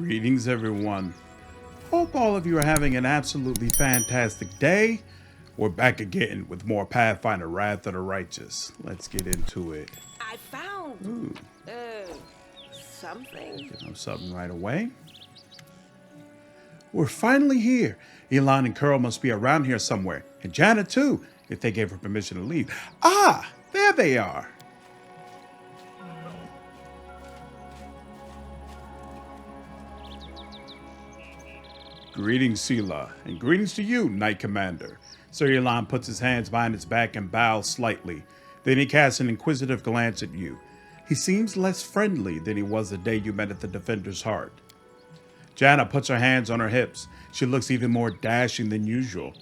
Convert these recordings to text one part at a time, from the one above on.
Greetings, everyone. Hope all of you are having an absolutely fantastic day. We're back again with more Pathfinder Wrath of the Righteous. Let's get into it. I found something. Get them something right away. We're finally here. Elon and Curl must be around here somewhere. And Jana too, if they gave her permission to leave. Ah, there they are. Greetings, Seelah, and greetings to you, Knight Commander. Sir Elon puts his hands behind his back and bows slightly. Then he casts an inquisitive glance at you. He seems less friendly than he was the day you met at the Defender's Heart. Jana puts her hands on her hips. She looks even more dashing than usual.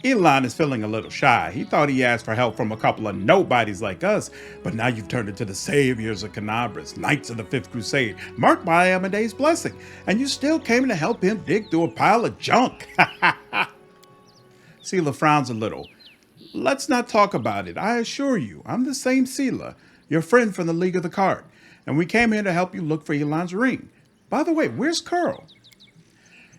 Elon is feeling a little shy. He thought he asked for help from a couple of nobodies like us, but now you've turned into the saviors of Canabras, Knights of the Fifth Crusade, marked by Amadeus' blessing, and you still came to help him dig through a pile of junk. Seelah frowns a little. Let's not talk about it. I assure you, I'm the same Seelah, your friend from the League of the Card, and we came here to help you look for Elon's ring. By the way, where's Curl?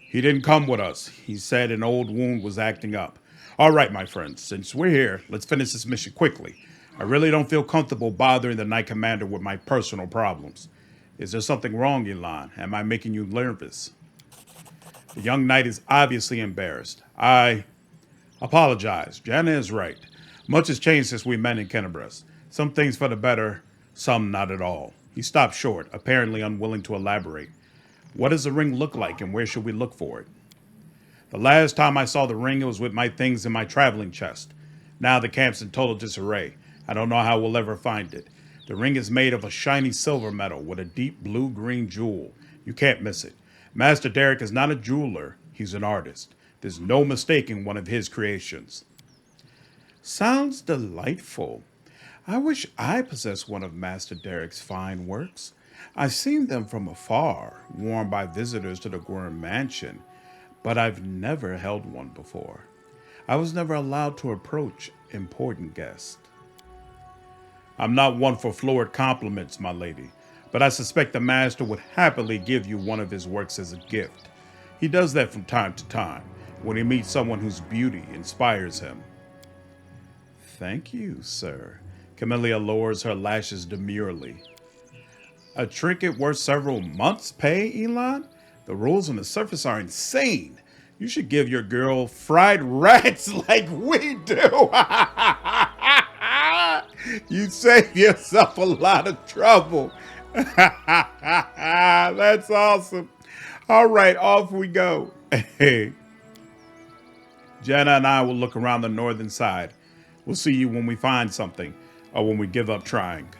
He didn't come with us. He said an old wound was acting up. All right, my friends, since we're here, let's finish this mission quickly. I really don't feel comfortable bothering the Knight Commander with my personal problems. Is there something wrong, Elon? Am I making you nervous? The young knight is obviously embarrassed. I apologize. Jana is right. Much has changed since we met in Canabras. Some things for the better, some not at all. He stopped short, apparently unwilling to elaborate. What does the ring look like, and where should we look for it? The last time I saw the ring, it was with my things in my traveling chest. Now the camp's in total disarray. I don't know how we'll ever find it. The ring is made of a shiny silver metal with a deep blue-green jewel. You can't miss it. Master Derek is not a jeweler. He's an artist. There's no mistaking one of his creations. Sounds delightful. I wish I possessed one of Master Derek's fine works. I've seen them from afar, worn by visitors to the Gwyn Mansion, but I've never held one before. I was never allowed to approach important guests. I'm not one for florid compliments, my lady, but I suspect the master would happily give you one of his works as a gift. He does that from time to time, when he meets someone whose beauty inspires him. Thank you, sir. Camellia lowers her lashes demurely. A trinket worth several months' pay, Elon? The rules on the surface are insane. You should give your girl fried rats like we do. You save yourself a lot of trouble. That's awesome. All right, off we go. Jana and I will look around the northern side. We'll see you when we find something, or when we give up trying.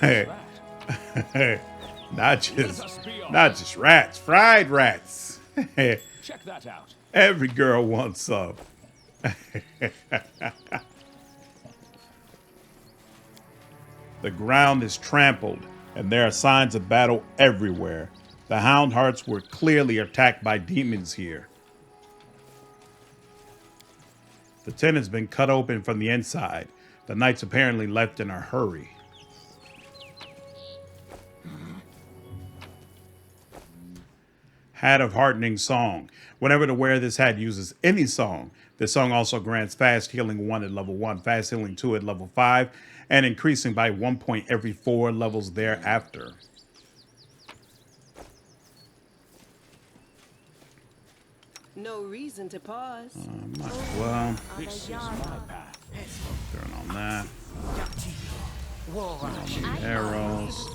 Hey. not just rats, fried rats. Check that out. Every girl wants some. The ground is trampled, and there are signs of battle everywhere. The Hound Hearts were clearly attacked by demons here. The tent has been cut open from the inside. The knights apparently left in a hurry. Hat of Heartening Song. Whenever the wearer of this hat uses any song, this song also grants Fast Healing 1 at level 1, Fast Healing 2 at level 5, and increasing by 1 point every 4 levels thereafter. No reason to pause. Might as well. This is my path. Turn on that. Turn on the arrows.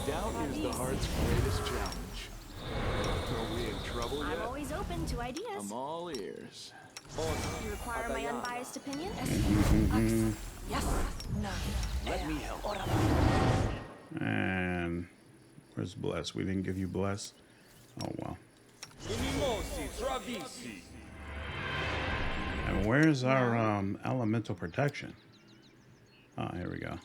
Doubt is the heart's greatest challenge. Are we in trouble yet? I'm always open to ideas. I'm all ears. You require my unbiased opinion? Yes. No. Let me help. And where's Bless? We didn't give you Bless? Oh, well. And where's our elemental protection? Oh, here we go.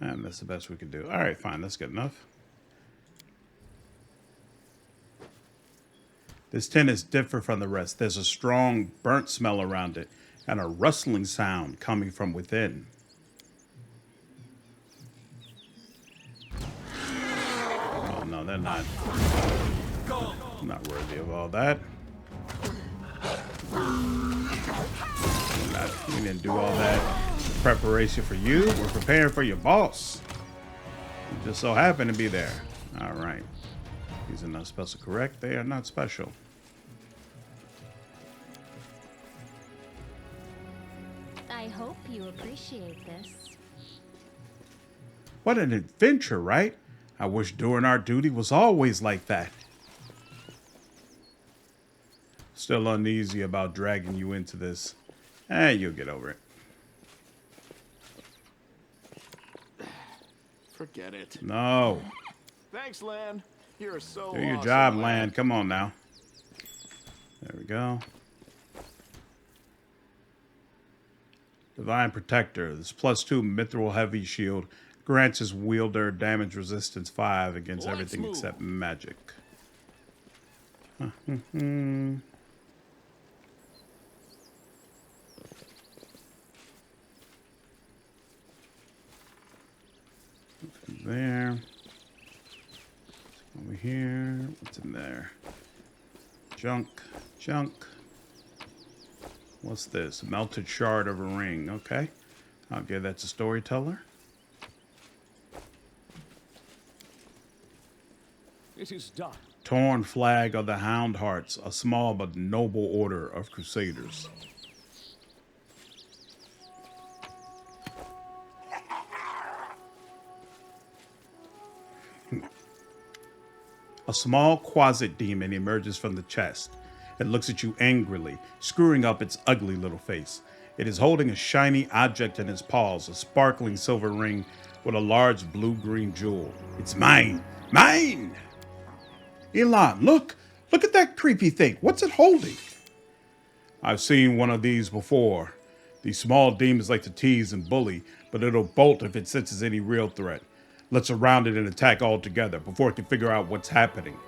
And that's the best we could do. All right, fine. That's good enough. This tent is different from the rest. There's a strong burnt smell around it and a rustling sound coming from within. Oh no, they're not worthy of all that. We didn't do all that preparation for you. We're preparing for your boss. You just so happen to be there. All right. These are not special, correct? They are not special. I hope you appreciate this. What an adventure, right? I wish doing our duty was always like that. Still uneasy about dragging you into this. You'll get over it. Forget it. No. Thanks, Lan. You're so Do your awesome, job, Lan. Come on now. There we go. Divine Protector. This +2 mithril heavy shield grants his wielder damage resistance 5 against everything except magic. There. Over here. What's in there? Junk. What's this? Melted shard of a ring. Okay. I'll give that to storyteller. It is done. Torn flag of the Hound Hearts, a small but noble order of crusaders. A small quasit demon emerges from the chest. It looks at you angrily, screwing up its ugly little face. It is holding a shiny object in its paws, a sparkling silver ring with a large blue-green jewel. It's mine! Mine! Elon, look! Look at that creepy thing. What's it holding? I've seen one of these before. These small demons like to tease and bully, but it'll bolt if it senses any real threat. Let's surround it and attack all together before it can figure out what's happening.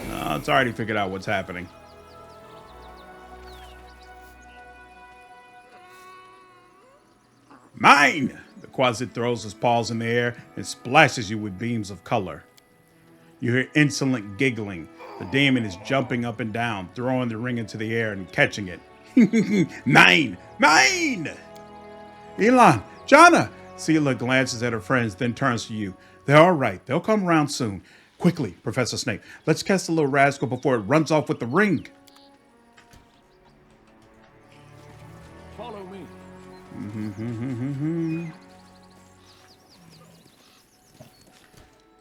No, it's already figured out what's happening. Mine! The quasit throws his paws in the air and splashes you with beams of color. You hear insolent giggling. The demon is jumping up and down, throwing the ring into the air and catching it. Mine! Mine! Elon! Jana! Seelah glances at her friends, then turns to you. They're all right. They'll come around soon. Quickly, Professor Snape. Let's catch the little rascal before it runs off with the ring. Follow me.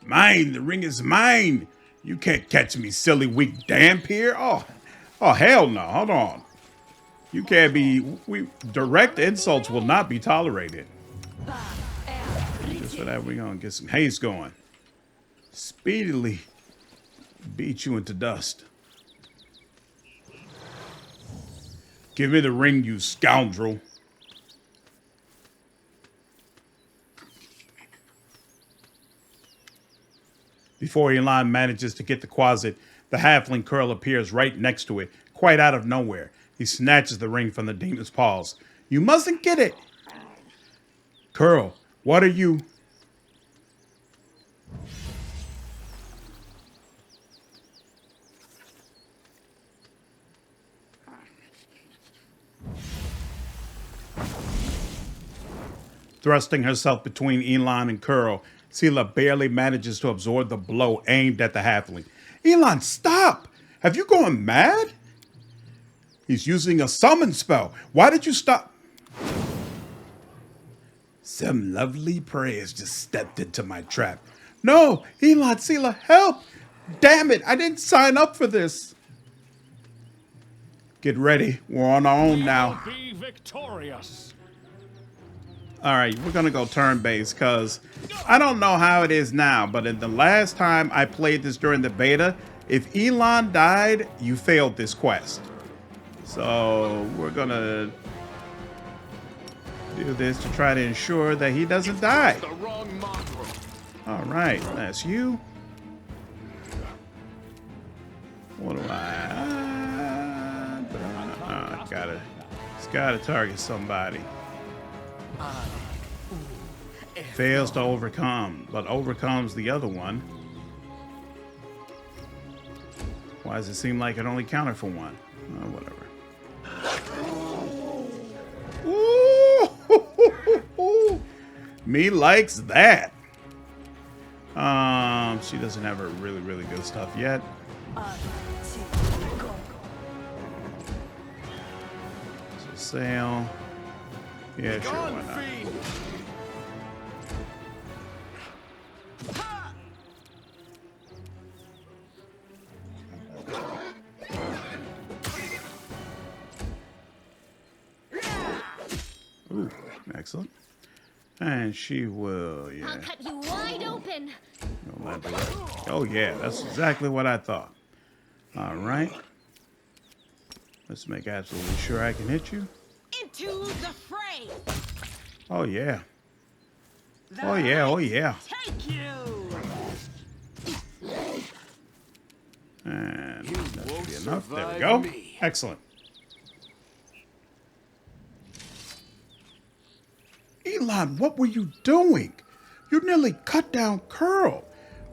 Mine! The ring is mine! You can't catch me, silly, weak dampier. Oh, hell no. Hold on. You can't be... direct insults will not be tolerated. Just for that, we're going to get some haste going. Speedily beat you into dust. Give me the ring, you scoundrel. Before Elon manages to get the quasit, the halfling Curl appears right next to it, quite out of nowhere. He snatches the ring from the demon's paws. You mustn't get it! Curl, what are you... Thrusting herself between Elon and Curl, Seelah barely manages to absorb the blow aimed at the halfling. Elon, stop! Have you gone mad? He's using a summon spell. Why did you stop? Some lovely prayers just stepped into my trap. No, Elon, Seelah, help! Damn it, I didn't sign up for this. Get ready. We're on our own now. Be victorious. All right, we're going to go turn-based because I don't know how it is now, but in the last time I played this during the beta, if Elon died, you failed this quest. So we're going to do this to try to ensure that he doesn't die. The wrong mongrel. All right, that's you. What do it's gotta target somebody. Fails to overcome, but overcomes the other one. Why does it seem like it only counted for one? Oh, whatever. Ooh, me likes that. She doesn't have her really good stuff yet. So sail. Yeah, sure, why not? Ooh, excellent. And she will, yeah. I'll cut you wide open. Oh, yeah, that's exactly what I thought. All right. Let's make absolutely sure I can hit you. Into the fray. Oh, yeah. Oh, yeah, oh, yeah. Take you. And You that should won't be enough. There we survive go. me. Excellent. Elon, what were you doing? You nearly cut down Curl.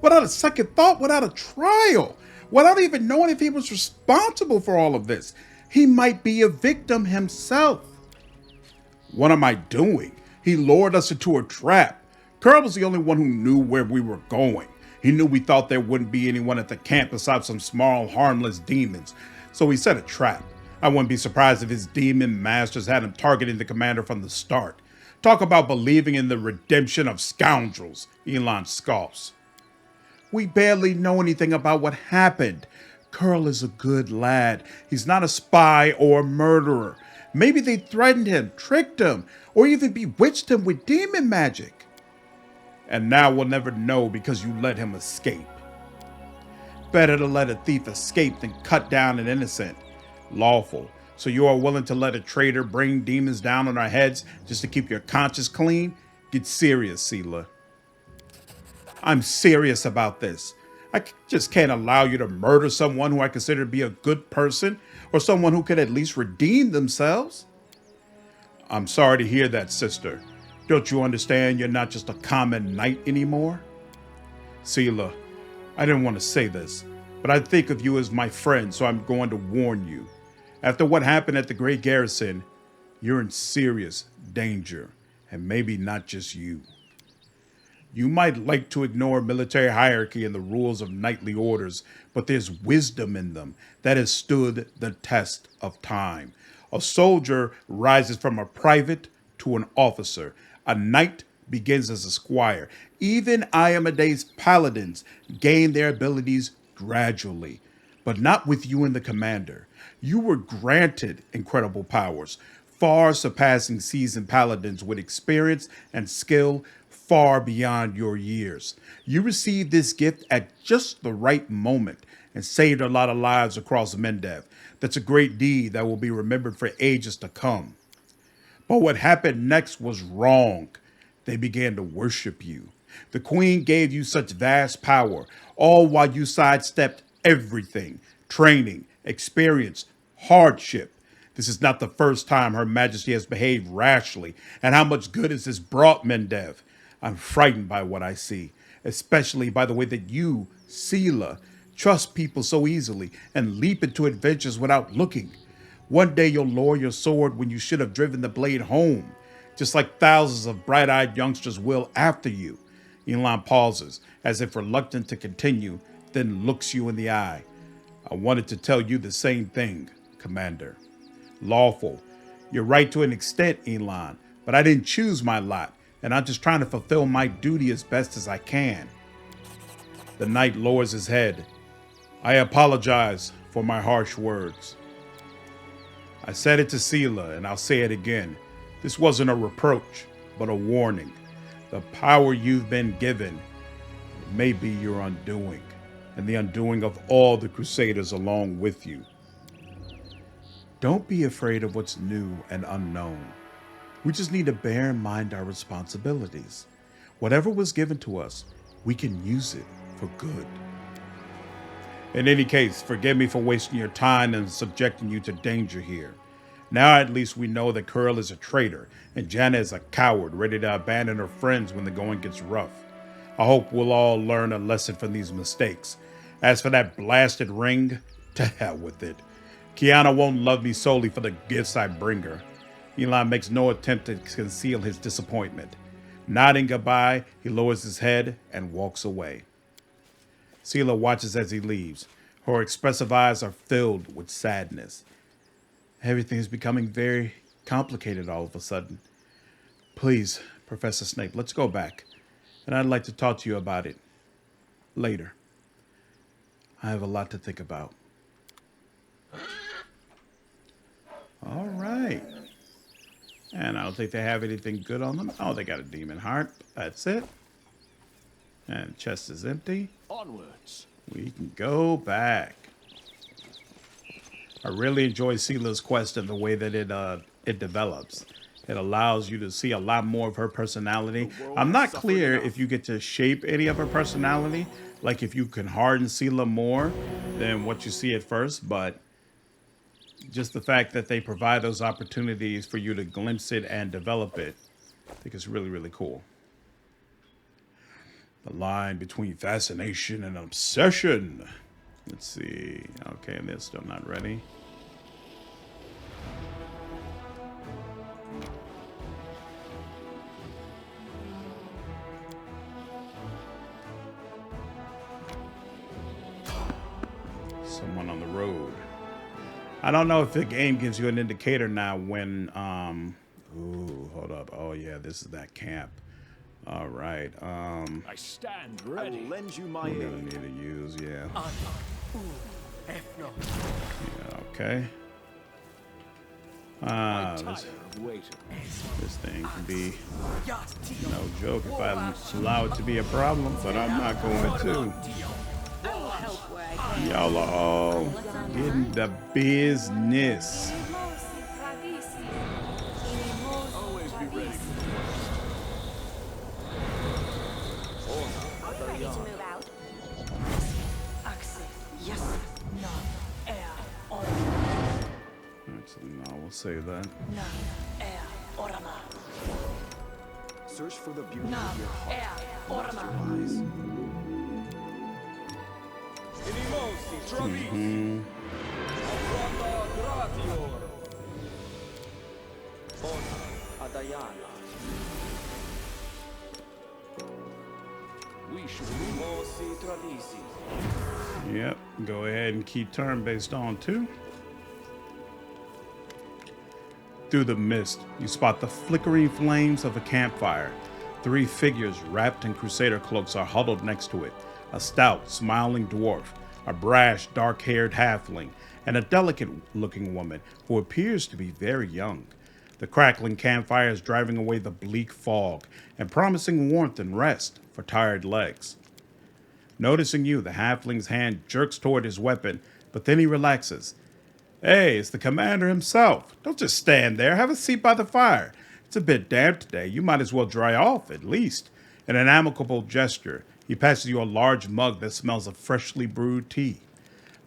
Without a second thought, without a trial, without even knowing if he was responsible for all of this. He might be a victim himself. What am I doing? He lured us into a trap. Curl was the only one who knew where we were going. He knew we thought there wouldn't be anyone at the camp besides some small, harmless demons. So he set a trap. I wouldn't be surprised if his demon masters had him targeting the commander from the start. Talk about believing in the redemption of scoundrels, Elon scoffs. We barely know anything about what happened. Curl is a good lad. He's not a spy or a murderer. Maybe they threatened him, tricked him, or even bewitched him with demon magic. And now we'll never know because you let him escape. Better to let a thief escape than cut down an innocent. Lawful. So you are willing to let a traitor bring demons down on our heads just to keep your conscience clean? Get serious, Seelah. I'm serious about this. I just can't allow you to murder someone who I consider to be a good person or someone who could at least redeem themselves. I'm sorry to hear that, sister. Don't you understand you're not just a common knight anymore? Seelah, I didn't want to say this, but I think of you as my friend, so I'm going to warn you. After what happened at the Great Garrison, you're in serious danger, and maybe not just you. You might like to ignore military hierarchy and the rules of knightly orders, but there's wisdom in them that has stood the test of time. A soldier rises from a private to an officer. A knight begins as a squire. Even Iomede's paladins gain their abilities gradually, but not with you and the commander. You were granted incredible powers, far surpassing seasoned paladins with experience and skill far beyond your years. You received this gift at just the right moment and saved a lot of lives across Mendev. That's a great deed that will be remembered for ages to come. But what happened next was wrong. They began to worship you. The queen gave you such vast power, all while you sidestepped everything: training, experience, hardship. This is not the first time Her Majesty has behaved rashly. And how much good has this brought Mendev? I'm frightened by what I see, especially by the way that you, Seelah, trust people so easily and leap into adventures without looking. One day you'll lower your sword when you should have driven the blade home, just like thousands of bright-eyed youngsters will after you. Elon pauses, as if reluctant to continue, then looks you in the eye. I wanted to tell you the same thing, Commander. Lawful. You're right to an extent, Elon, but I didn't choose my lot, and I'm just trying to fulfill my duty as best as I can. The knight lowers his head. I apologize for my harsh words. I said it to Seelah, and I'll say it again. This wasn't a reproach, but a warning. The power you've been given may be your undoing, and the undoing of all the Crusaders along with you. Don't be afraid of what's new and unknown. We just need to bear in mind our responsibilities. Whatever was given to us, we can use it for good. In any case, forgive me for wasting your time and subjecting you to danger here. Now at least we know that Curl is a traitor and Janna is a coward ready to abandon her friends when the going gets rough. I hope we'll all learn a lesson from these mistakes. As for that blasted ring, to hell with it. Kiana won't love me solely for the gifts I bring her. Elon makes no attempt to conceal his disappointment. Nodding goodbye, he lowers his head and walks away. Seelah watches as he leaves. Her expressive eyes are filled with sadness. Everything is becoming very complicated all of a sudden. Please, Professor Snape, let's go back. And I'd like to talk to you about it later. I have a lot to think about. All right. And I don't think they have anything good on them. Oh, they got a demon heart. That's it. And chest is empty. Onwards. We can go back. I really enjoy Seelah's quest and the way that it develops. It allows you to see a lot more of her personality. I'm not clear if you get to shape any of her personality, like if you can harden Seelah more than what you see at first, but just the fact that they provide those opportunities for you to glimpse it and develop it, I think it's really, really cool. The line between fascination and obsession. Let's see. Okay, and they're still not ready. Someone on the road. I don't know if the game gives you an indicator now when, ooh, hold up. Oh yeah, this is that camp. All right. I stand ready. I will lend you my we're gonna need to use, yeah. Yeah, okay. This thing can be no joke if I allow it to be a problem, but I'm not going to. Y'all are all getting the business. Always be ready. Ready to move out? Excellent. No, we'll save that. Search for the beauty of your heart. Not your eyes. We should Yep, go ahead and keep turn based on 2. Through the mist, you spot the flickering flames of a campfire. 3 figures wrapped in crusader cloaks are huddled next to it. A stout, smiling dwarf, a brash, dark-haired halfling, and a delicate-looking woman who appears to be very young. The crackling campfire is driving away the bleak fog and promising warmth and rest for tired legs. Noticing you, the halfling's hand jerks toward his weapon, but then he relaxes. Hey, it's the commander himself. Don't just stand there. Have a seat by the fire. It's a bit damp today. You might as well dry off, at least. In an amicable gesture, he passes you a large mug that smells of freshly brewed tea.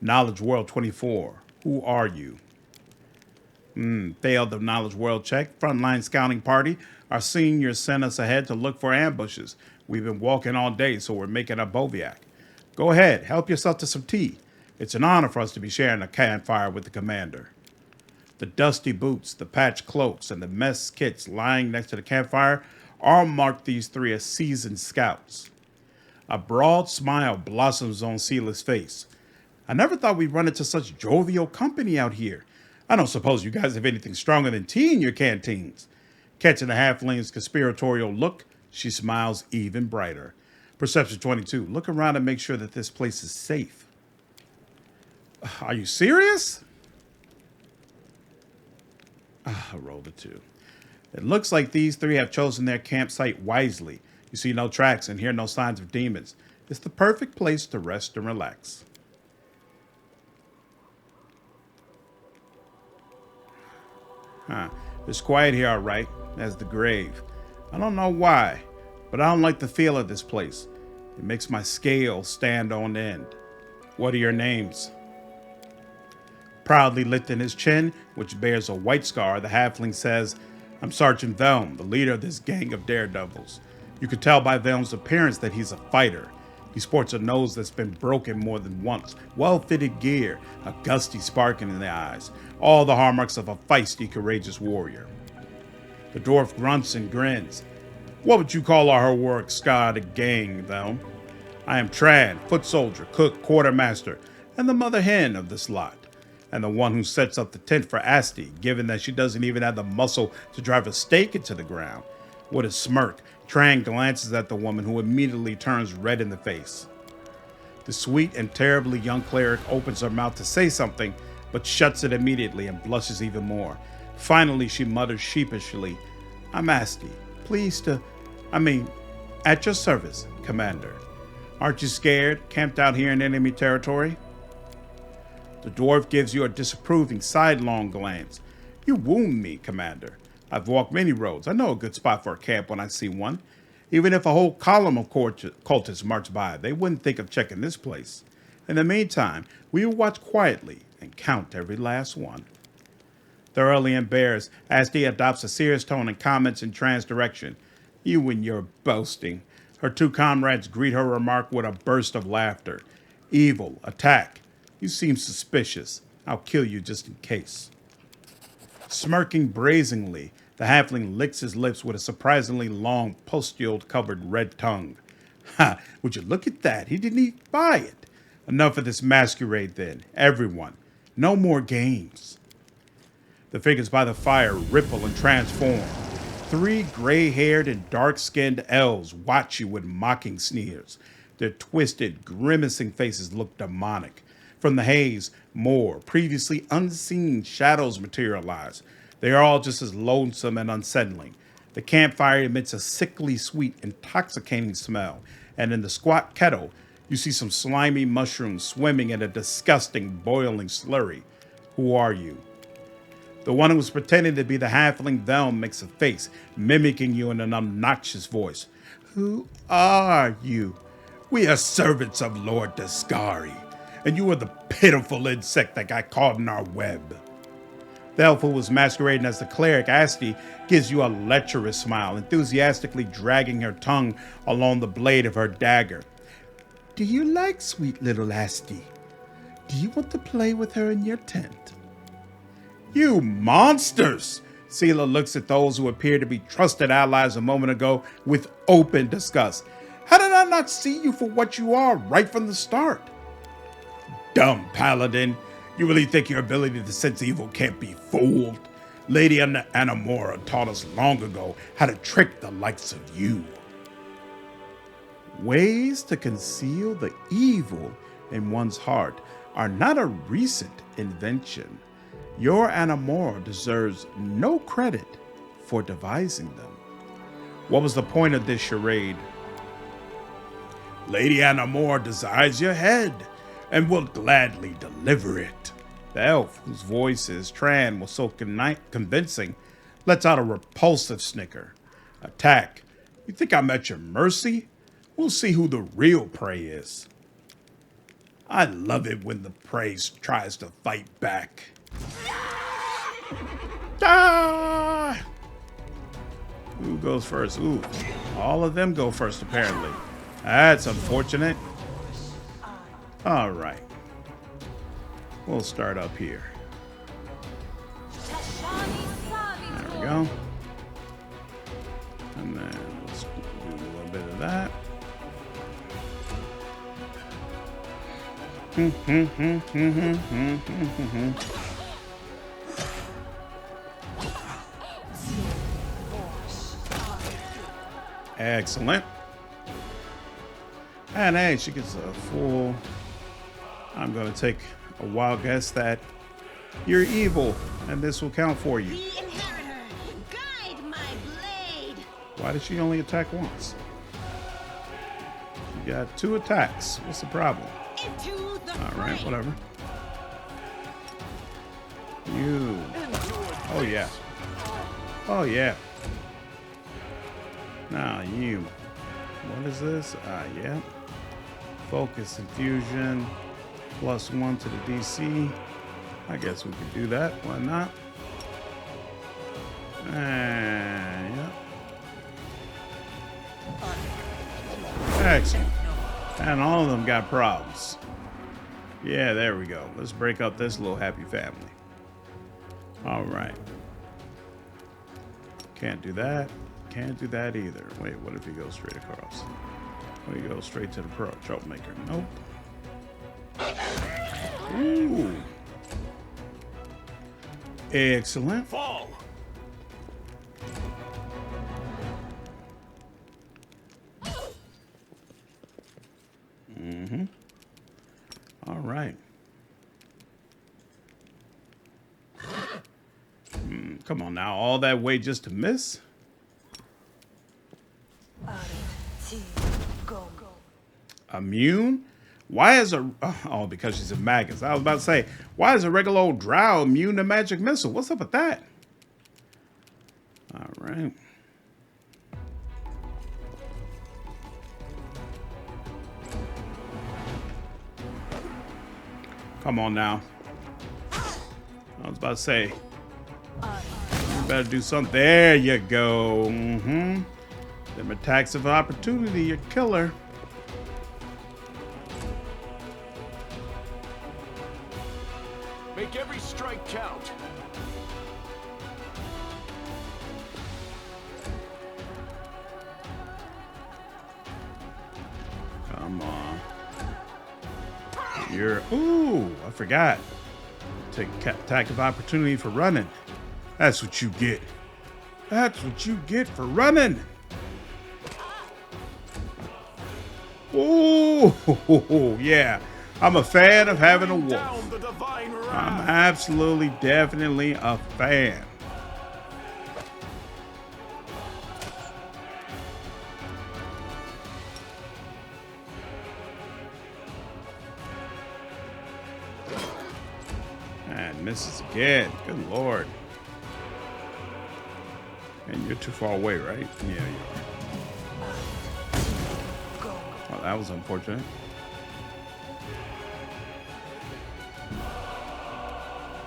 Knowledge World 24. Who are you? Failed the Knowledge World check. Frontline scouting party. Our seniors sent us ahead to look for ambushes. We've been walking all day, so we're making a bivouac. Go ahead, help yourself to some tea. It's an honor for us to be sharing a campfire with the commander. The dusty boots, the patched cloaks, and the mess kits lying next to the campfire all mark these 3 as seasoned scouts. A broad smile blossoms on Seelah's face. I never thought we'd run into such jovial company out here. I don't suppose you guys have anything stronger than tea in your canteens. Catching the halfling's conspiratorial look, she smiles even brighter. Perception 22. Look around and make sure that this place is safe. Are you serious? I rolled a 2. It looks like these 3 have chosen their campsite wisely. You see no tracks and hear no signs of demons. It's the perfect place to rest and relax. It's quiet here, all right, as the grave. I don't know why, but I don't like the feel of this place. It makes my scales stand on end. What are your names? Proudly lifting his chin, which bears a white scar, the halfling says, I'm Sergeant Velm, the leader of this gang of daredevils. You can tell by Velm's appearance that he's a fighter. He sports a nose that's been broken more than once, well-fitted gear, a gusty sparkle in the eyes, all the hallmarks of a feisty, courageous warrior. The dwarf grunts and grins. What would you call our heroic scarred gang, Velm? I am Tran, foot soldier, cook, quartermaster, and the mother hen of this lot, and the one who sets up the tent for Asti, given that she doesn't even have the muscle to drive a stake into the ground. With a smirk, Tran glances at the woman, who immediately turns red in the face. The sweet and terribly young cleric opens her mouth to say something, but shuts it immediately and blushes even more. Finally, she mutters sheepishly, I'm Asti. At your service, Commander. Aren't you scared, camped out here in enemy territory? The dwarf gives you a disapproving sidelong glance. You wound me, Commander. I've walked many roads. I know a good spot for a camp when I see one. Even if a whole column of cultists marched by, they wouldn't think of checking this place. In the meantime, we will watch quietly and count every last one. Thoroughly embarrassed, Asti adopts a serious tone and comments in Tran's direction. You and your boasting. Her two comrades greet her remark with a burst of laughter. Evil, attack. You seem suspicious. I'll kill you just in case. Smirking brazenly, the halfling licks his lips with a surprisingly long, pustule-covered red tongue. Ha! Would you look at that? He didn't even buy it. Enough of this masquerade, then. Everyone. No more games. The figures by the fire ripple and transform. 3 gray-haired and dark-skinned elves watch you with mocking sneers. Their twisted, grimacing faces look demonic. From the haze, more previously unseen shadows materialize. They are all just as lonesome and unsettling. The campfire emits a sickly sweet, intoxicating smell, and in the squat kettle, you see some slimy mushrooms swimming in a disgusting, boiling slurry. Who are you? The one who was pretending to be the halfling Velm makes a face, mimicking you in an obnoxious voice. Who are you? We are servants of Lord Deskari, and you are the pitiful insect that got caught in our web. The elf who was masquerading as the cleric, Asti, gives you a lecherous smile, enthusiastically dragging her tongue along the blade of her dagger. Do you like sweet little Asti? Do you want to play with her in your tent? You monsters! Seelah looks at those who appear to be trusted allies a moment ago with open disgust. How did I not see you for what you are right from the start? Dumb paladin. You really think your ability to sense evil can't be fooled? Lady Anamora taught us long ago how to trick the likes of you. Ways to conceal the evil in one's heart are not a recent invention. Your Anamora deserves no credit for devising them. What was the point of this charade? Lady Anamora desires your head and will gladly deliver it. The elf, whose voice is Tran was so convincing, lets out a repulsive snicker. Attack. You think I'm at your mercy? We'll see who the real prey is. I love it when the prey tries to fight back. Ah! Who goes first? Ooh, all of them go first, apparently. That's unfortunate. All right. We'll start up here. There we go. And then let's do a little bit of that. Excellent. And hey, she gets a full. I'm going to take a wild guess that you're evil, and this will count for you. The inheritor, guide my blade. Why did she only attack once? You got 2 attacks. What's the problem? Into the All right, fray. whatever. You. Oh yeah. Oh yeah. Now you. What is this? Yeah. Focus, infusion. +1 to the DC. I guess we could do that. Why not? And yeah. Excellent. And all of them got problems. Yeah, there we go. Let's break up this little happy family. All right. Can't do that. Can't do that either. Wait, what if he goes straight across? What if he goes straight to the troublemaker? Nope. Ooh. Excellent. Fall. Mm-hmm. All right. Come on now, all that way just to miss? Immune? Why is a... Oh, because she's a magus. I was about to say, why is a regular old drow immune to magic missile? What's up with that? All right. Come on now. I was about to say, you better do something. There you go. Mm-hmm. Them attacks of opportunity, your killer. Make every strike count. Come on. You're... Ooh, I forgot. Take attack of opportunity for running. That's what you get. That's what you get for running. Ooh, yeah. I'm a fan of having a wolf. I'm absolutely, definitely a fan. And misses again. Good lord. And you're too far away, right? Yeah, you are. Oh, that was unfortunate.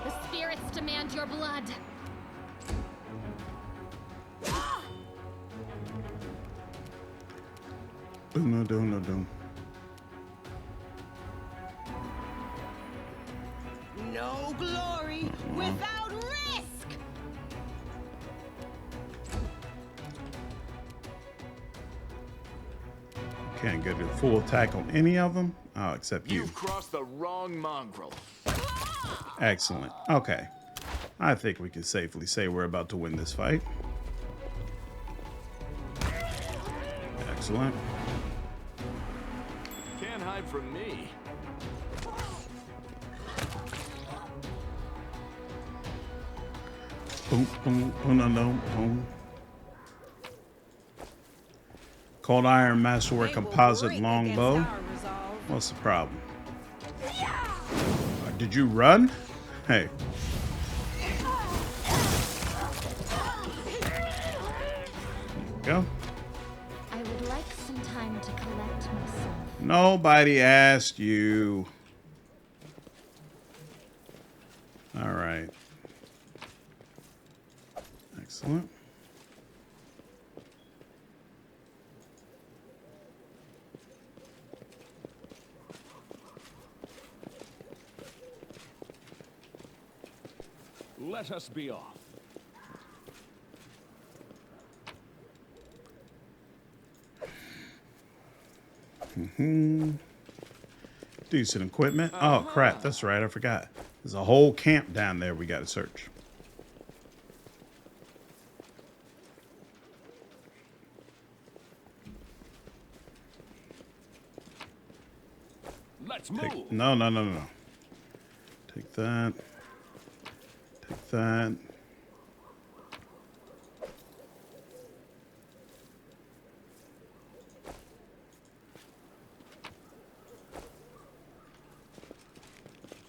The spirits demand your blood. Boom. No glory without risk. Can't get a full attack on any of them. Oh, except you. You've crossed the wrong mongrel. Excellent. Okay. I think we can safely say we're about to win this fight. Excellent. Can't hide from me. Boom. Cold Iron Masterwork Composite Longbow. What's the problem? Did you run? Hey. Go. I would like some time to collect myself. Nobody asked you. All right. Excellent. Let us be off. Decent equipment. Oh crap, that's right, I forgot. There's a whole camp down there we gotta search. Let's move. No. Take that. Take that.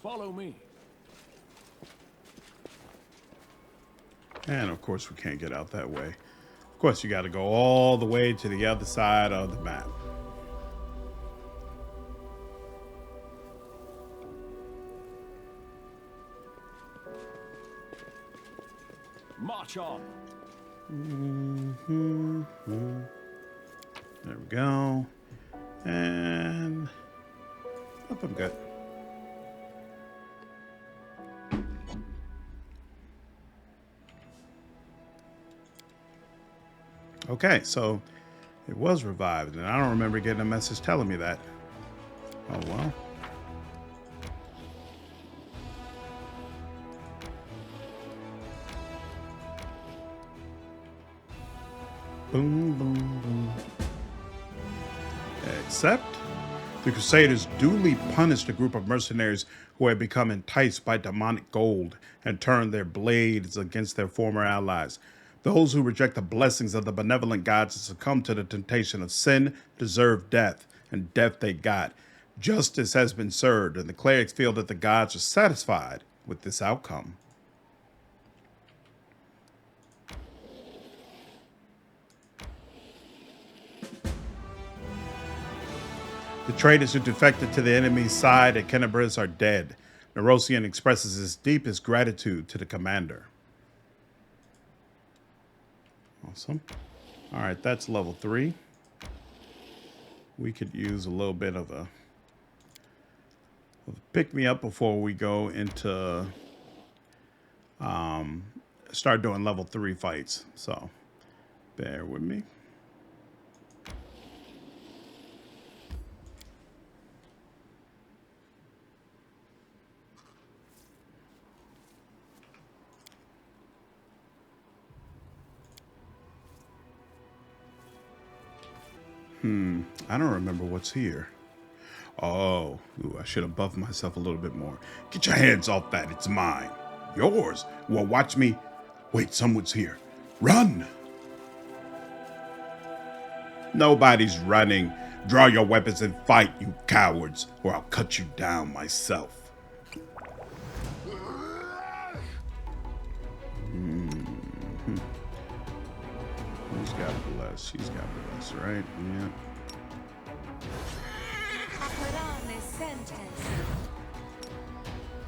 Follow me. And of course we can't get out that way. Of course you got to go all the way to the other side of the map. March on. There we go. And up, I'm good. Okay, so it was revived, and I don't remember getting a message telling me that. Oh well. Boom, boom, boom. Except the Crusaders duly punished a group of mercenaries who had become enticed by demonic gold and turned their blades against their former allies. Those who reject the blessings of the benevolent gods and succumb to the temptation of sin deserve death, and death they got. Justice has been served, and the clerics feel that the gods are satisfied with this outcome. The traitors who defected to the enemy's side at Kenabris are dead. Nerosian expresses his deepest gratitude to the commander. Awesome. All right, that's level 3. We could use a little bit of a pick-me-up before we go into start doing level 3 fights. So bear with me. I don't remember what's here. Oh, ooh, I should have buffed myself a little bit more. Get your hands off that. It's mine. Yours? Well, watch me. Wait, someone's here. Run! Nobody's running. Draw your weapons and fight, you cowards, or I'll cut you down myself. Who's got bless? She's got bless, right? Yeah.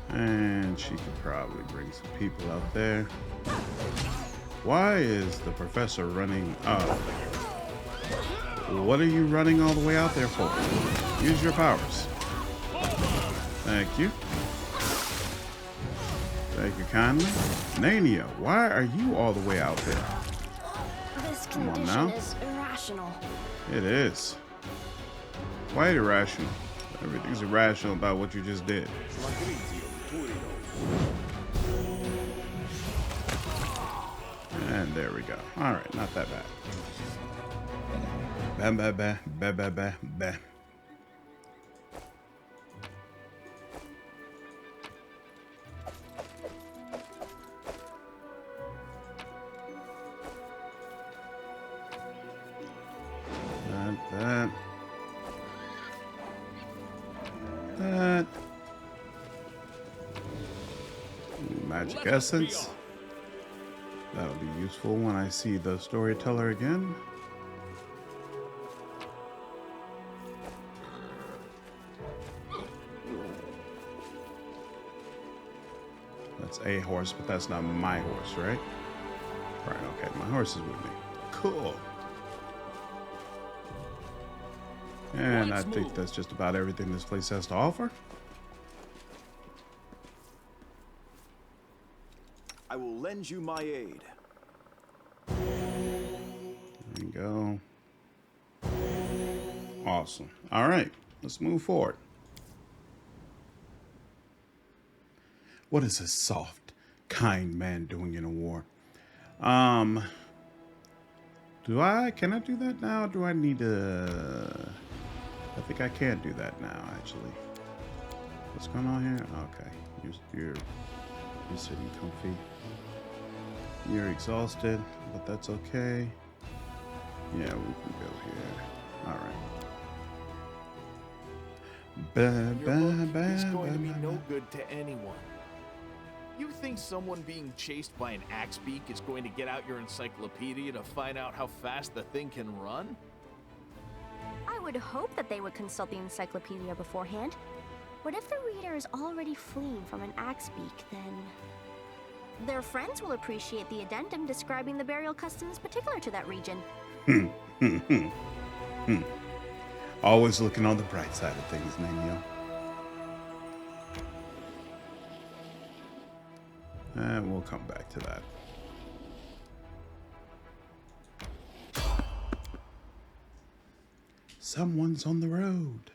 And she could probably bring some people out there. Why is the professor running up? What are you running all the way out there for? Use your powers. Thank you. Thank you kindly. Nania, why are you all the way out there? This Come on condition now. is irrational. It is. Quite irrational. Everything's irrational about what you just did. And there we go. All right, not that bad. Bam, bam, bam, bam, bam, bam, bam. That. Magic essence. That'll be useful when I see the storyteller again. That's a horse, but that's not my horse, right? Right, okay, my horse is with me. Cool. And I think that's just about everything this place has to offer. I will lend you my aid. There we go. Awesome. All right, let's move forward. What is a soft, kind man doing in a war? Can I do that now? Do I need to? I think I can do that now, actually. What's going on here? Okay, you're sitting comfy. You're exhausted, but that's okay. Yeah, we can go here. All right. Your look is going to be no good to anyone. You think someone being chased by an axe beak is going to get out your encyclopedia to find out how fast the thing can run? I would hope that they would consult the encyclopedia beforehand. But if the reader is already fleeing from an axe beak, then... Their friends will appreciate the addendum describing the burial customs particular to that region. Always looking on the bright side of things, Nino. And we'll come back to that. Someone's on the road.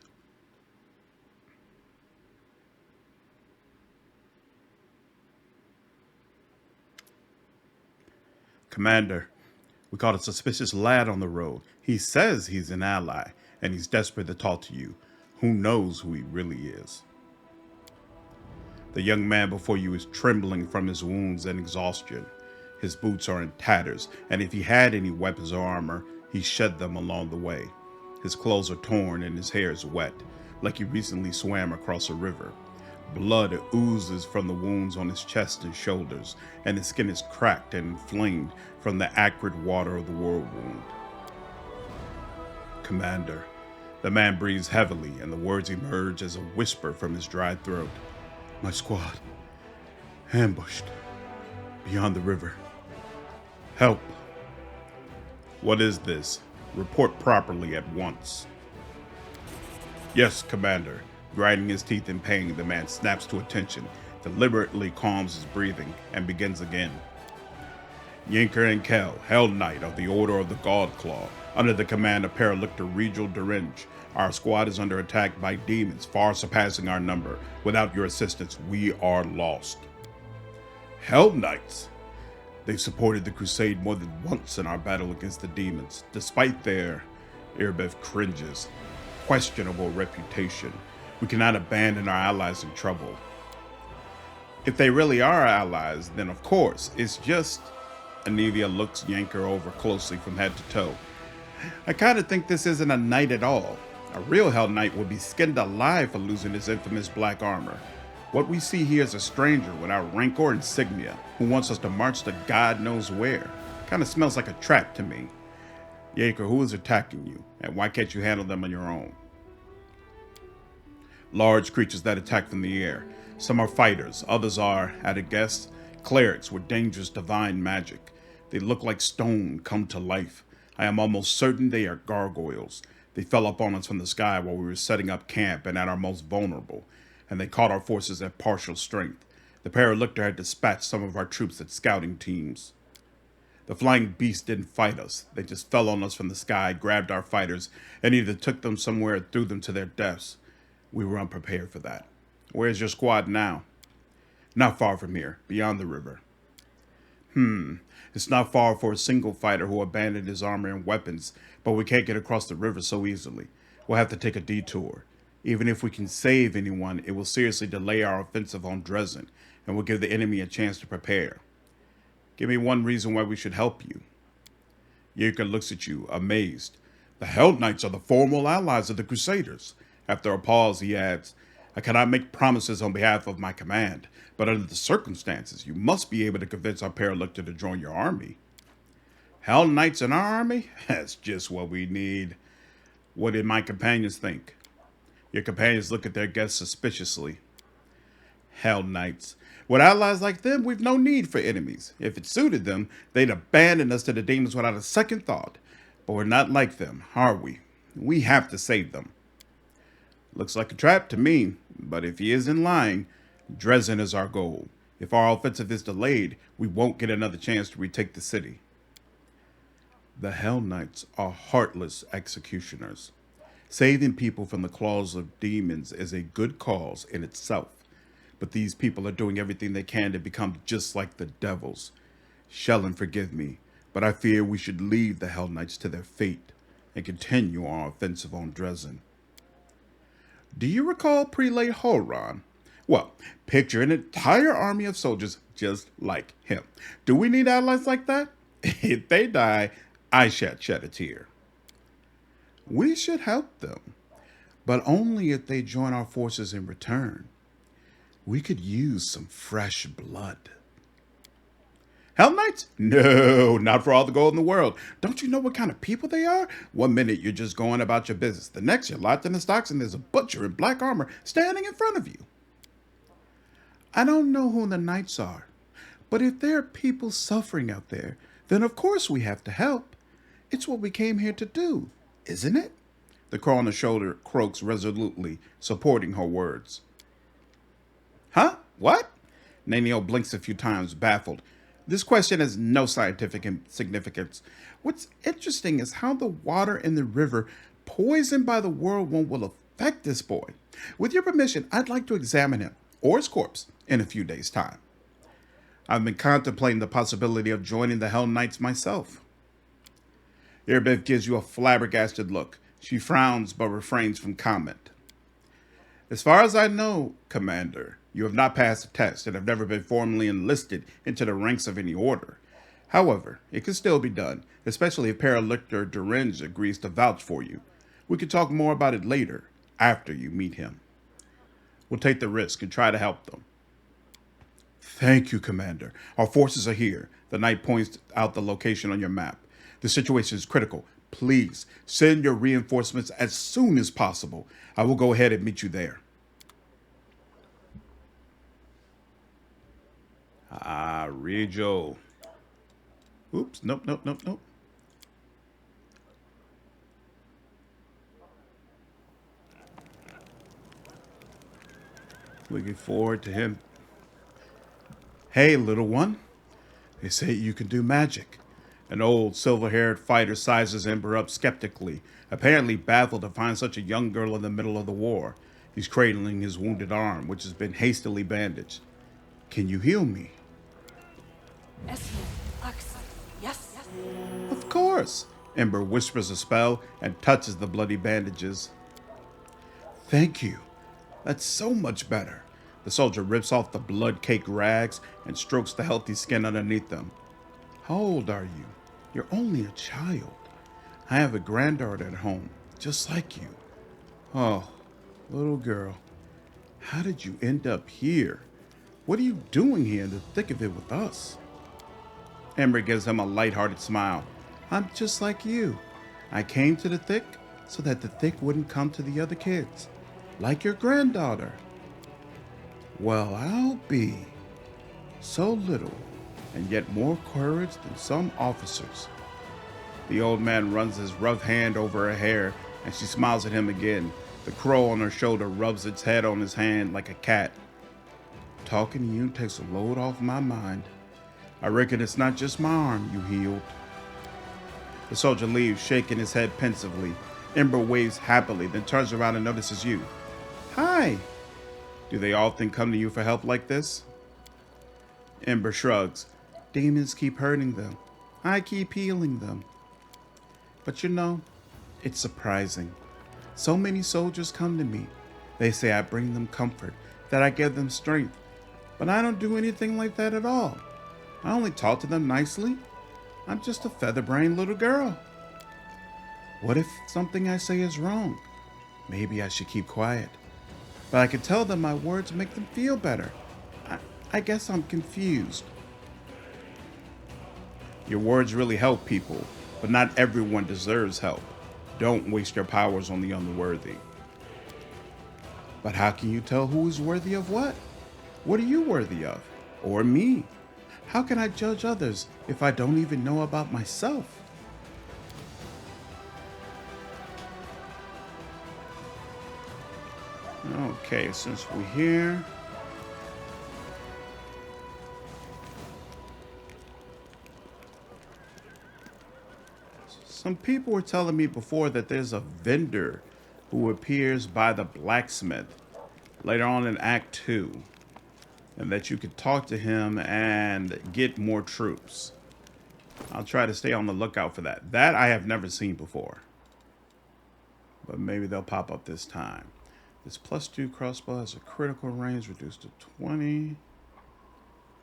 Commander, we caught a suspicious lad on the road. He says he's an ally, and he's desperate to talk to you. Who knows who he really is? The young man before you is trembling from his wounds and exhaustion. His boots are in tatters, and if he had any weapons or armor, he shed them along the way. His clothes are torn and his hair is wet, like he recently swam across a river. Blood oozes from the wounds on his chest and shoulders, and his skin is cracked and inflamed from the acrid water of the Worldwound. Commander, the man breathes heavily, and the words emerge as a whisper from his dried throat. My squad, ambushed, beyond the river. Help. What is this? Report properly at once. Yes, Commander. Grinding his teeth in pain, the man snaps to attention, deliberately calms his breathing, and begins again. Yaker and Ankelle, Hell Knight of the Order of the Godclaw, under the command of Paralictor Regal Duringe. Our squad is under attack by demons, far surpassing our number. Without your assistance, we are lost. Hellknights! They've supported the Crusade more than once in our battle against the demons, despite their, Irbev cringes, questionable reputation. We cannot abandon our allies in trouble. If they really are our allies, then of course, it's just... Anivia looks Yaker over closely from head to toe. I kind of think this isn't a knight at all. A real Hell Knight would be skinned alive for losing his infamous black armor. What we see here is a stranger without rank or insignia who wants us to march to God knows where. Kind of smells like a trap to me. Yaker, who is attacking you, and why can't you handle them on your own? Large creatures that attack from the air. Some are fighters, others are, at a guess, clerics with dangerous divine magic. They look like stone come to life. I am almost certain they are gargoyles. They fell upon us from the sky while we were setting up camp and at our most vulnerable, and they caught our forces at partial strength. The Paralictor had dispatched some of our troops at scouting teams. The flying beasts didn't fight us. They just fell on us from the sky, grabbed our fighters, and either took them somewhere or threw them to their deaths. We were unprepared for that. Where's your squad now? Not far from here, beyond the river. It's not far for a single fighter who abandoned his armor and weapons, but we can't get across the river so easily. We'll have to take a detour. Even if we can save anyone, it will seriously delay our offensive on Dresden, and will give the enemy a chance to prepare. Give me one reason why we should help you. Yaker looks at you, amazed. The Hellknights are the formal allies of the Crusaders. After a pause, he adds, I cannot make promises on behalf of my command, but under the circumstances, you must be able to convince our Paralictor to join your army. Hellknights in our army? That's just what we need. What did my companions think? Your companions look at their guests suspiciously. Hellknights. With allies like them, we've no need for enemies. If it suited them, they'd abandon us to the demons without a second thought. But we're not like them, are we? We have to save them. Looks like a trap to me, but if he isn't lying, Dresden is our goal. If our offensive is delayed, we won't get another chance to retake the city. The Hellknights are heartless executioners. Saving people from the claws of demons is a good cause in itself, but these people are doing everything they can to become just like the devils. Shellen, forgive me, but I fear we should leave the Hellknights to their fate and continue our offensive on Dresden. Do you recall Prelate Horon? Well, picture an entire army of soldiers just like him. Do we need allies like that? If they die, I shan't shed a tear. We should help them, but only if they join our forces in return. We could use some fresh blood. Hellknights? No, not for all the gold in the world. Don't you know what kind of people they are? One minute you're just going about your business. The next you're locked in the stocks and there's a butcher in black armor standing in front of you. I don't know who the knights are, But if there are people suffering out there, then of course we have to help. It's what we came here to do, isn't it? The crow on the shoulder croaks resolutely, supporting her words. Huh? What? Nightingale blinks a few times, baffled. This question has no scientific significance. What's interesting is how the water in the river, poisoned by the Worldwound, will affect this boy. With your permission, I'd like to examine him, or his corpse, in a few days' time. I've been contemplating the possibility of joining the Hellknights myself. Erebeth gives you a flabbergasted look. She frowns but refrains from comment. As far as I know, Commander, you have not passed the test and have never been formally enlisted into the ranks of any order. However, it can still be done, especially if Paralictor Duringe agrees to vouch for you. We can talk more about it later, after you meet him. We'll take the risk and try to help them. Thank you, Commander. Our forces are here. The knight points out the location on your map. The situation is critical. Please send your reinforcements as soon as possible. I will go ahead and meet you there. Areelu. Oops, nope. Looking forward to him. Hey, little one. They say you can do magic. An old silver-haired fighter sizes Ember up skeptically, apparently baffled to find such a young girl in the middle of the war. He's cradling his wounded arm, which has been hastily bandaged. Can you heal me? Yes. Of course. Ember whispers a spell and touches the bloody bandages. Thank you. That's so much better. The soldier rips off the blood-caked rags and strokes the healthy skin underneath them. How old are you? You're only a child. I have a granddaughter at home, just like you. Oh, little girl, how did you end up here? What are you doing here in the thick of it with us? Ember gives him a light-hearted smile. I'm just like you. I came to the thick so that the thick wouldn't come to the other kids, like your granddaughter. Well, I'll be so little and yet more courage than some officers. The old man runs his rough hand over her hair, and she smiles at him again. The crow on her shoulder rubs its head on his hand like a cat. Talking to you takes a load off my mind. I reckon it's not just my arm you healed. The soldier leaves, shaking his head pensively. Ember waves happily, then turns around and notices you. Hi. Do they often come to you for help like this? Ember shrugs. Demons keep hurting them. I keep healing them. But you know, it's surprising. So many soldiers come to me. They say I bring them comfort, that I give them strength. But I don't do anything like that at all. I only talk to them nicely. I'm just a featherbrained little girl. What if something I say is wrong? Maybe I should keep quiet. But I can tell them my words make them feel better. I guess I'm confused. Your words really help people, but not everyone deserves help. Don't waste your powers on the unworthy. But how can you tell who is worthy of what? What are you worthy of? Or me? How can I judge others if I don't even know about myself? Okay, since we're here, some people were telling me before that there's a vendor who appears by the blacksmith later on in Act 2, and that you could talk to him and get more troops. I'll try to stay on the lookout for that. That I have never seen before, but maybe they'll pop up this time. This +2 crossbow has a critical range reduced to 20.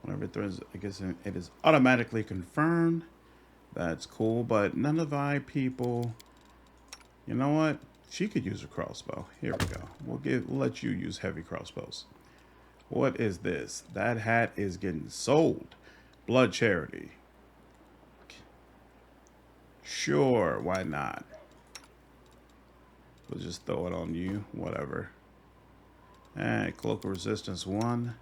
Whenever it throws, I guess it is automatically confirmed. That's cool, but none of I people. You know what? She could use a crossbow. Here we go. We'll let you use heavy crossbows. What is this? That hat is getting sold. Blood charity. Sure, why not? We'll just throw it on you. Whatever. And cloak of resistance 1.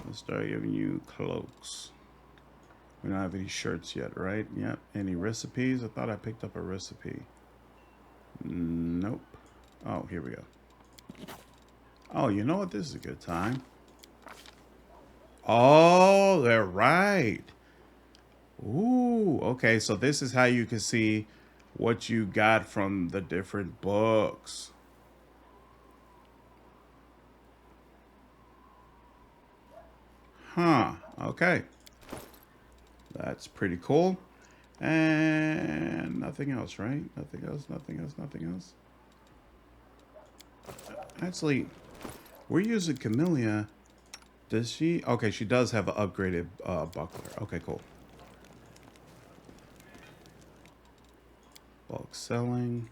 Let's start giving you cloaks. We don't have any shirts yet, right? Yep. Any recipes? I thought I picked up a recipe. Nope. Oh, here we go. Oh, you know what? This is a good time. Oh, they're right. Ooh, okay. So this is how you can see what you got from the different books. Huh. Okay. That's pretty cool. And nothing else, right? Nothing else, nothing else, nothing else. Actually, we're using Camellia. Does she? Okay, she does have an upgraded buckler. Okay, cool. Bulk selling.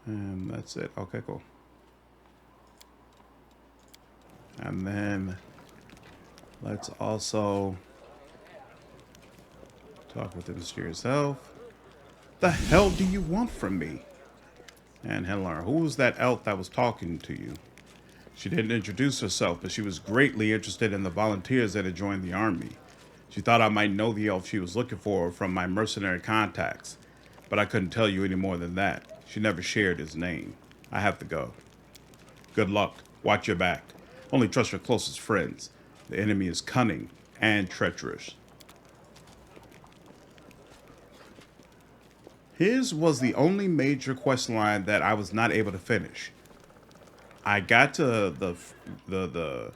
And that's it. Okay, cool. And then let's also talk with the mysterious elf. The hell do you want from me? And Hellar, who was that elf that was talking to you? She didn't introduce herself, but she was greatly interested in the volunteers that had joined the army. She thought I might know the elf she was looking for from my mercenary contacts, but I couldn't tell you any more than that. She never shared his name. I have to go. Good luck. Watch your back. Only trust your closest friends. The enemy is cunning and treacherous. His was the only major quest line that I was not able to finish. I got to the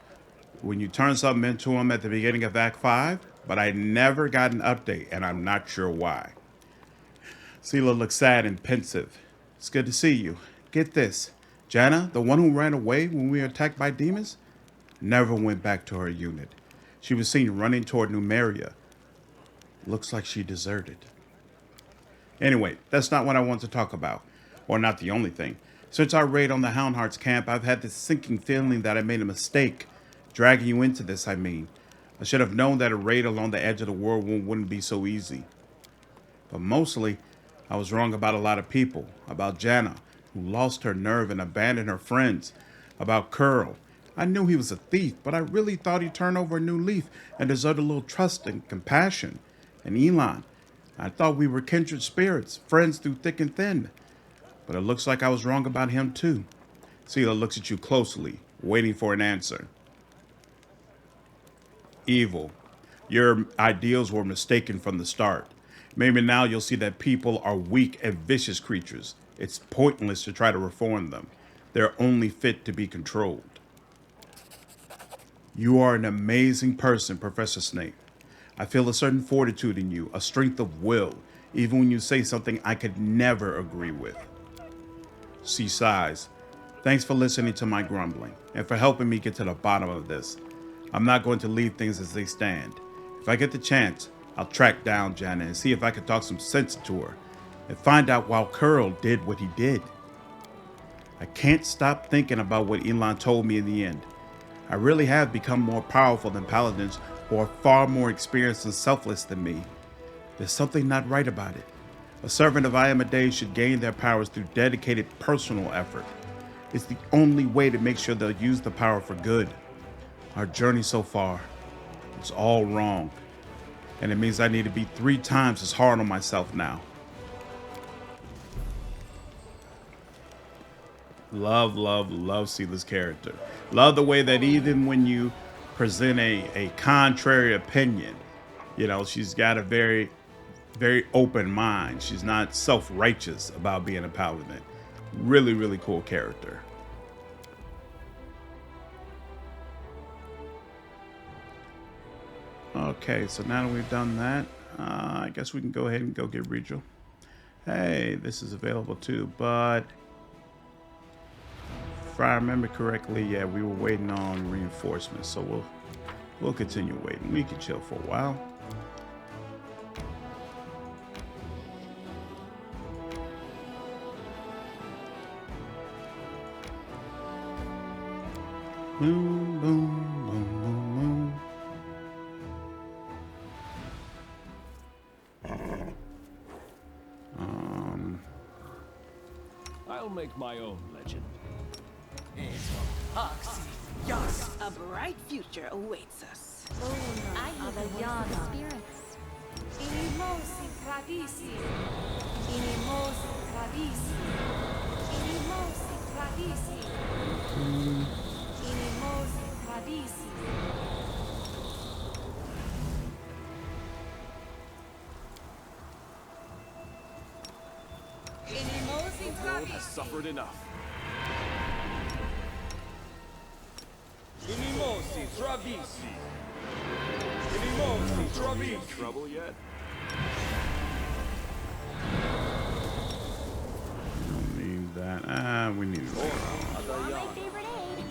when you turn something into him at the beginning of Act 5, but I never got an update, and I'm not sure why. Seelah looked sad and pensive. It's good to see you. Get this. Janna, the one who ran away when we were attacked by demons, never went back to her unit. She was seen running toward Numeria. Looks like she deserted. Anyway, that's not what I want to talk about. Or not the only thing. Since our raid on the Houndheart's camp, I've had this sinking feeling that I made a mistake. Dragging you into this, I mean. I should have known that a raid along the edge of the Worldwound wouldn't be so easy. But mostly, I was wrong about a lot of people. About Janna, who lost her nerve and abandoned her friends. About Curl. I knew he was a thief, but I really thought he'd turn over a new leaf and deserve a little trust and compassion. And Elon. I thought we were kindred spirits, friends through thick and thin. But it looks like I was wrong about him too. Seelah looks at you closely, waiting for an answer. Evil. Your ideals were mistaken from the start. Maybe now you'll see that people are weak and vicious creatures. It's pointless to try to reform them. They're only fit to be controlled. You are an amazing person, Professor Snape. I feel a certain fortitude in you, a strength of will, even when you say something I could never agree with. She sighs. Thanks for listening to my grumbling, and for helping me get to the bottom of this. I'm not going to leave things as they stand. If I get the chance, I'll track down Janna and see if I can talk some sense to her, and find out why Curl did what he did. I can't stop thinking about what Elon told me in the end. I really have become more powerful than paladins who are far more experienced and selfless than me. There's something not right about it. A servant of Iomedes should gain their powers through dedicated personal effort. It's the only way to make sure they'll use the power for good. Our journey so far, it's all wrong. And it means I need to be 3 times as hard on myself now. Love Seelah's character. Love the way that even when you present a contrary opinion, she's got a very, very open mind. She's not self-righteous about being a paladin. Really, really cool character. Okay, so now that we've done that, I guess we can go ahead and go get Regil. Hey, this is available too, but if I remember correctly, yeah, we were waiting on reinforcements, so we'll continue waiting. We can chill for a while. Boom, boom, boom, boom, boom. I'll make my own legend. A bright future awaits us. I hear the voice of the spirits. Inimosi tradisi. Inimosi tradisi. Inimosi tradisi. Inimosi tradisi. Inimosi The world has suffered enough. Inimosi travisi. Inimosi travisi. Trouble yet? Don't need that. We need it. My favorite aid.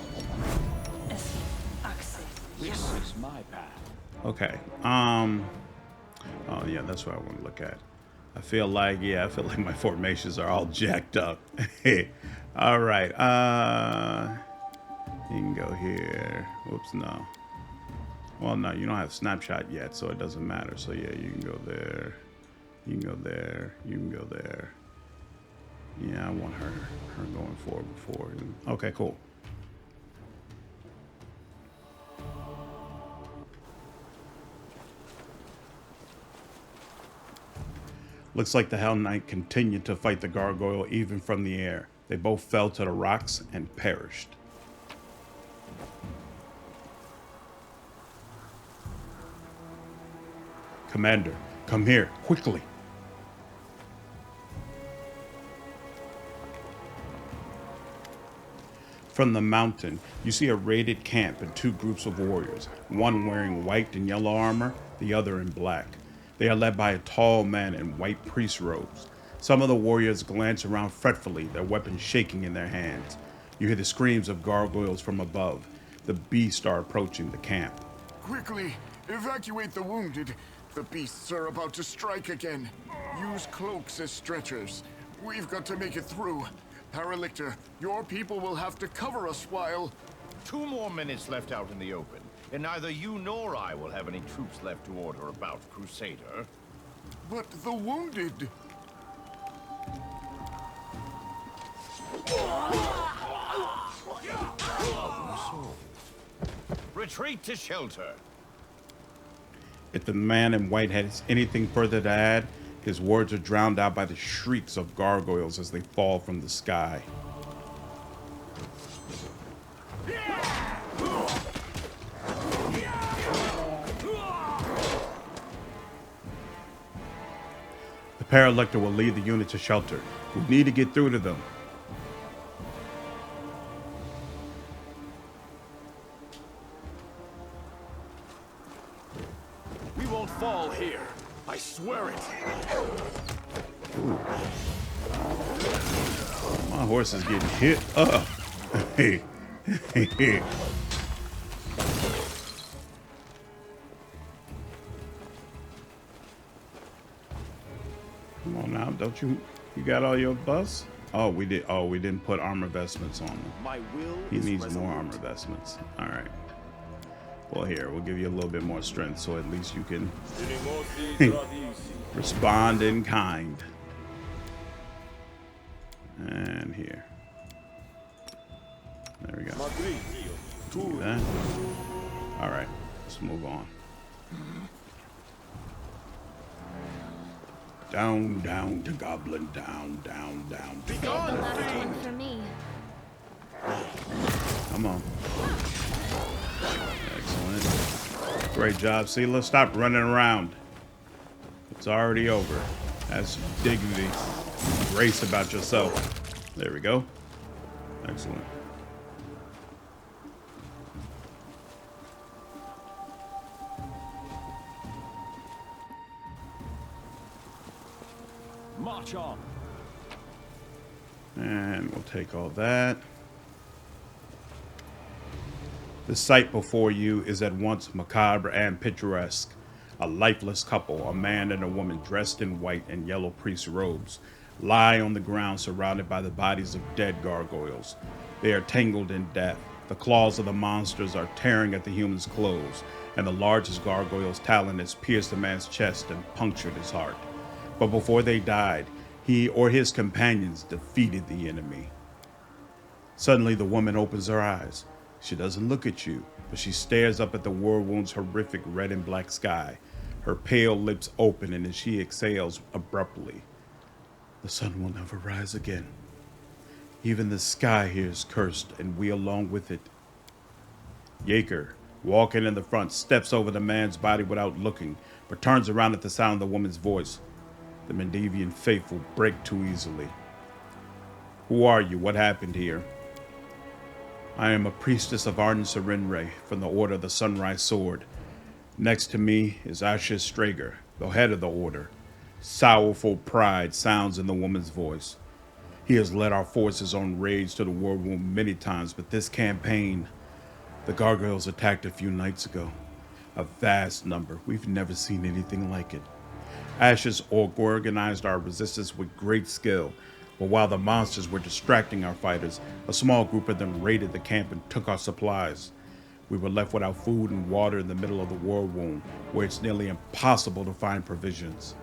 This is my path. Okay. Oh yeah, that's what I want to look at. I feel like my formations are all jacked up. All right. You can go here. Whoops, no. Well, no, you don't have snapshot yet, so it doesn't matter. So yeah, you can go there. You can go there. You can go there. Yeah, I want her going forward before. Okay, cool. Looks like the Hell Knight continued to fight the gargoyle even from the air. They both fell to the rocks and perished. Commander, come here, quickly. From the mountain, you see a raided camp and two groups of warriors, one wearing white and yellow armor, the other in black. They are led by a tall man in white priest robes. Some of the warriors glance around fretfully, their weapons shaking in their hands. You hear the screams of gargoyles from above. The beasts are approaching the camp. Quickly, evacuate the wounded. The beasts are about to strike again. Use cloaks as stretchers. We've got to make it through. Paralictor, your people will have to cover us while... 2 more minutes left out in the open, and neither you nor I will have any troops left to order about, Crusader. But the wounded... Retreat to shelter. If the man in white has anything further to add, his words are drowned out by the shrieks of gargoyles as they fall from the sky. The Paralector will lead the unit to shelter. We need to get through to them. We won't fall here. I swear it. Ooh. My horse is getting hit up. Hey. Come on now, don't you got all your buffs? Oh, we didn't put armor vestments on him. My will He is needs resolute. more armor vestments. All right. Well, here, we'll give you a little bit more strength so at least you can respond in kind. And here. There we go. Do that. All right, let's move on. Down, down to goblin, down, down, down to The goblin. last one for me. Come on. Excellent. Great job, Seelah. Stop running around. It's already over. Have some dignity, grace about yourself. There we go. Excellent. March on. And we'll take all that. The sight before you is at once macabre and picturesque. A lifeless couple, a man and a woman dressed in white and yellow priest robes, lie on the ground surrounded by the bodies of dead gargoyles. They are tangled in death. The claws of the monsters are tearing at the human's clothes, and the largest gargoyle's talon has pierced the man's chest and punctured his heart. But before they died, he or his companions defeated the enemy. Suddenly, the woman opens her eyes. She doesn't look at you, but she stares up at the Worldwound's horrific red and black sky. Her pale lips open, and as she exhales abruptly, the sun will never rise again. Even the sky here is cursed, and we along with it. Yaker, walking in the front, steps over the man's body without looking, but turns around at the sound of the woman's voice. The Mendevian faithful break too easily. Who are you? What happened here? I am a priestess of Arden Serenre from the Order of the Sunrise Sword. Next to me is Ashes Strager, the head of the order. Sorrowful pride sounds in the woman's voice. He has led our forces on raids to the Worldwound many times, but this campaign, the gargoyles attacked a few nights ago. A vast number. We've never seen anything like it. Ashes organized our resistance with great skill, but while the monsters were distracting our fighters, a small group of them raided the camp and took our supplies. We were left without food and water in the middle of the Worldwound, where it's nearly impossible to find provisions.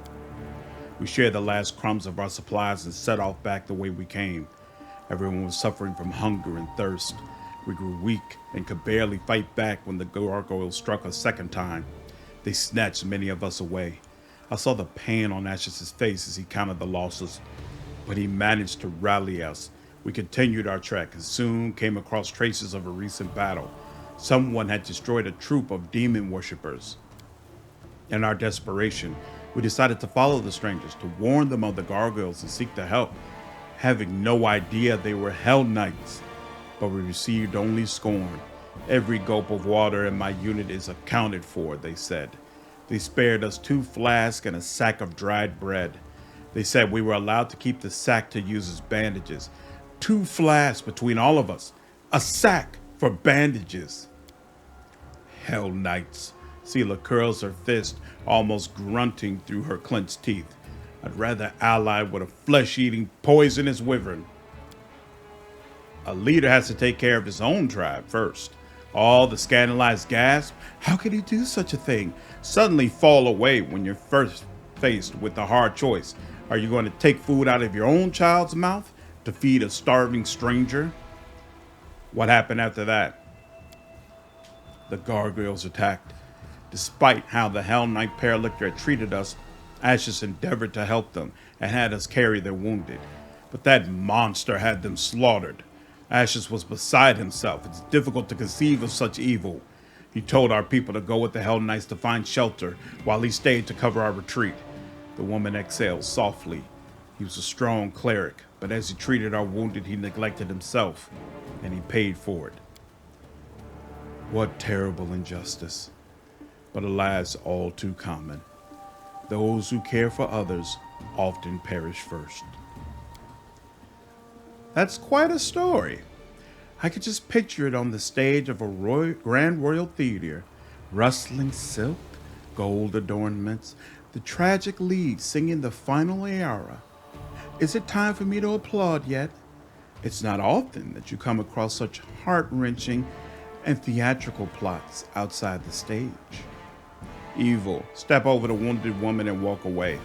We shared the last crumbs of our supplies and set off back the way we came. Everyone was suffering from hunger and thirst. We grew weak and could barely fight back when the gargoyles struck a second time. They snatched many of us away. I saw the pain on Ash's face as he counted the losses, but he managed to rally us. We continued our trek and soon came across traces of a recent battle. Someone had destroyed a troop of demon worshippers. In our desperation, we decided to follow the strangers to warn them of the gargoyles and seek their help, having no idea they were Hellknights. But we received only scorn. Every gulp of water in my unit is accounted for, they said. They spared us 2 flasks and a sack of dried bread. They said we were allowed to keep the sack to use as bandages. 2 flasks between all of us. A sack for bandages. Hellknights. Seelah curls her fist, almost grunting through her clenched teeth. I'd rather ally with a flesh-eating, poisonous wyvern. A leader has to take care of his own tribe first. All the scandalized gasp, how could he do such a thing, suddenly fall away when you're first faced with a hard choice. Are you going to take food out of your own child's mouth to feed a starving stranger? What happened after that? The gargoyles attacked. Despite how the Hell Knight Paralictor had treated us, Ashes endeavored to help them and had us carry their wounded. But that monster had them slaughtered. Ashes was beside himself. It's difficult to conceive of such evil. He told our people to go with the Hell Knights to find shelter while he stayed to cover our retreat. The woman exhaled softly. He was a strong cleric, but as he treated our wounded, he neglected himself, and he paid for it. What terrible injustice, but alas, all too common. Those who care for others often perish first. That's quite a story. I could just picture it on the stage of a Grand Royal Theater. Rustling silk, gold adornments, the tragic lead singing the final aria. Is it time for me to applaud yet? It's not often that you come across such heart-wrenching and theatrical plots outside the stage. Evil, step over the wounded woman and walk away.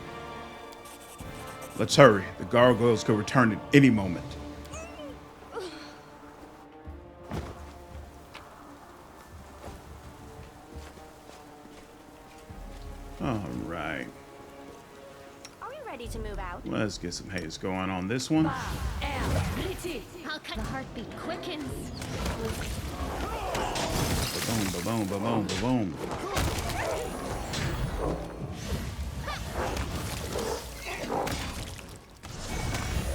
Let's hurry. The gargoyles could return at any moment. All right. Are we ready to move out? Let's get some haste going on this one. I'll cut the heartbeat quickens. Boom, boom, boom, boom, boom.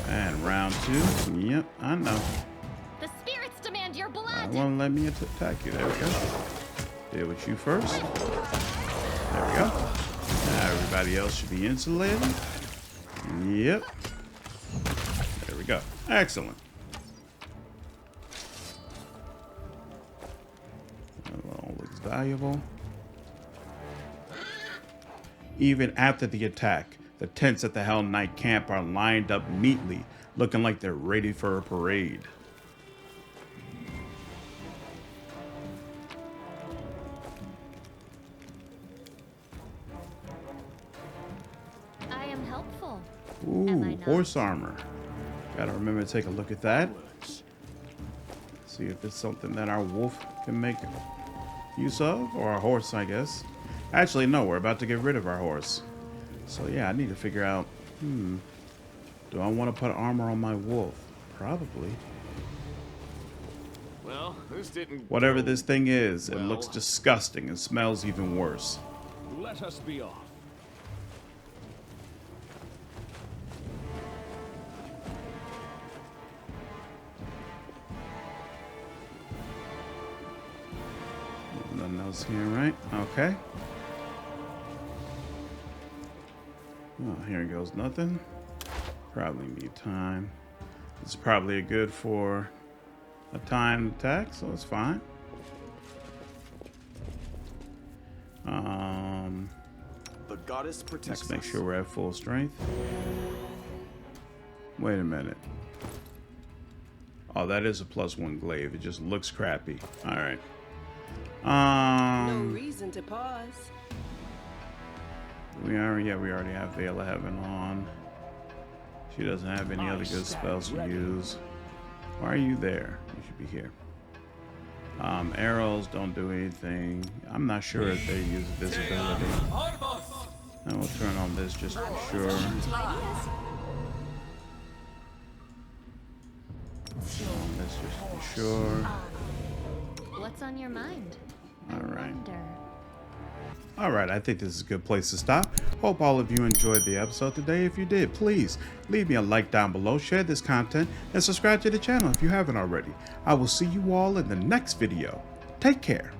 And round 2. Yep, I know. The spirits demand your I blood. won't let me attack you. There we go. Deal with you first. There we go. Now everybody else should be insulated. Yep. There we go. Excellent. That all looks valuable. Even after the attack, the tents at the Hell Knight camp are lined up neatly, looking like they're ready for a parade. I am helpful. Ooh, horse armor. Gotta remember to take a look at that. See if it's something that our wolf can make use of, or our horse, I guess. Actually, no, we're about to get rid of our horse. So yeah, I need to figure out, do I want to put armor on my wolf? Probably. Well, this didn't. Whatever this thing is, it looks disgusting and smells even worse. Let us be off. Nothing else here, right? Okay. Oh, here goes nothing. Probably need time. This is probably a good for a timed attack, so it's fine. The goddess protects Let's make us. sure we're at full strength. Wait a minute. Oh, that is a +1 glaive. It just looks crappy. All right. No reason to pause. We already have Veil of Heaven on. She doesn't have any other good spells to use. Why are you there? You should be here. Arrows don't do anything. I'm not sure if they use visibility. And we'll turn on this just to be sure. This just to be sure. What's on your mind? All right. Wonder. All right, I think this is a good place to stop. Hope all of you enjoyed the episode today. If you did, please leave me a like down below, share this content, and subscribe to the channel if you haven't already. I will see you all in the next video. Take care.